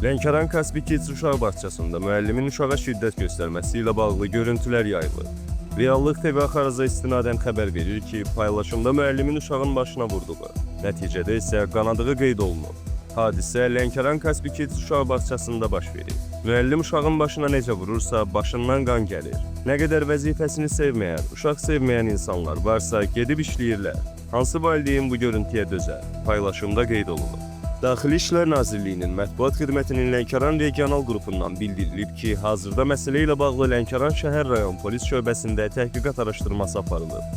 Lənkəran Kaspi Kids uşaq bağçasında müəllimin uşağa şiddət göstərməsi ilə bağlı görüntülər yayılır. Reallıq TV axaraza istinadən xəbər verir ki, paylaşımda müəllimin uşağın başına vurduğu, nəticədə isə qanadığı qeyd olunub. Hadisə Lənkəran Kaspi Kids uşaq bağçasında baş verir. Müəllim uşağın başına necə vurursa, başından qan gəlir. Nə qədər vəzifəsini sevməyən, uşaq sevməyən insanlar varsa gedib işləyirlər. Hansı valideyn bu görüntüyə dözər? Paylaşımda qeyd olunub. Daxili İşlər Nazirliyinin Mətbuat Xidmətinin Lənkəran regional qrupundan bildirilib ki, hazırda məsələ ilə bağlı Lənkəran şəhər rayon polis şöbəsində təhqiqat araşdırması aparılır.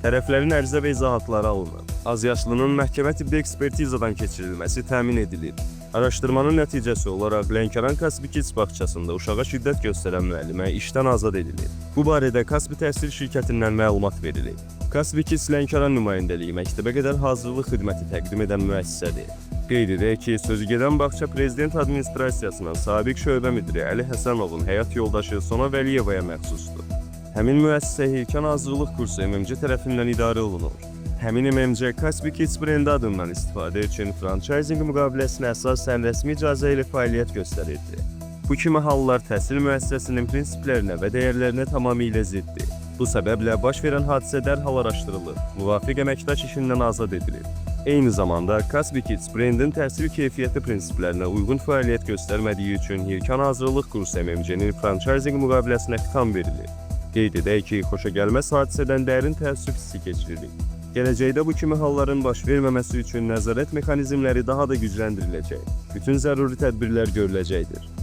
Tərəflərin ərizə və izahatları alınıb. Azyaşlının məhkəmə tibbi ekspertizadan keçirilməsi təmin edilib. Araşdırmanın nəticəsi olaraq Lənkəran Kaspi Kids bağçasında uşağa şiddət göstərən müəllimə işdən azad edilib. Bu barədə Kaspi Təhsil şirkətindən məlumat verilib. Kaspi Kids Lənkəran nümayəndəliyi məktəbə qədər hazırlıq xidməti təqdim edən müəssisədir. Qeyd edək ki, sözügedən bağça Prezident Administrasiyasının sabiq şöbə müdiri Əli Həsənovun həyat yoldaşı Sona Vəliyevaya məxsusdur. Həmin müəssisə Heykən Hazırlıq kursu MMC tərəfindən idarə olunur. Həmin MMC Kaspi Kids brendi adından istifadə üçün franchising müqaviləsinə əsasən rəsmi icazə ilə fəaliyyət göstərirdi. Bu kimi hallar təhsil müəssisəsinin prinsiplərinə və dəyərlərinə tamamilə ziddir. Bu səbəblə baş verən hadisə dərhal araşdırılır, müvafiq əməkdaş işindən azad edilir. Eyni zamanda Kaspi Kids brendin təhsil keyfiyyəti prinsiplərinə uyğun fəaliyyət göstərmədiyi üçün Heykən Hazırlıq kursu MMC-nin franchising müqaviləsinə xitam verilir. Qeyd edək ki, xoşagəlməz hadisədən dərin təəssüf hissi keçiririk. Gələcəkdə bu kimi halların baş verməməsi üçün nəzarət mexanizmləri daha da gücləndiriləcək. Bütün zəruri tədbirlər görüləcəkdir.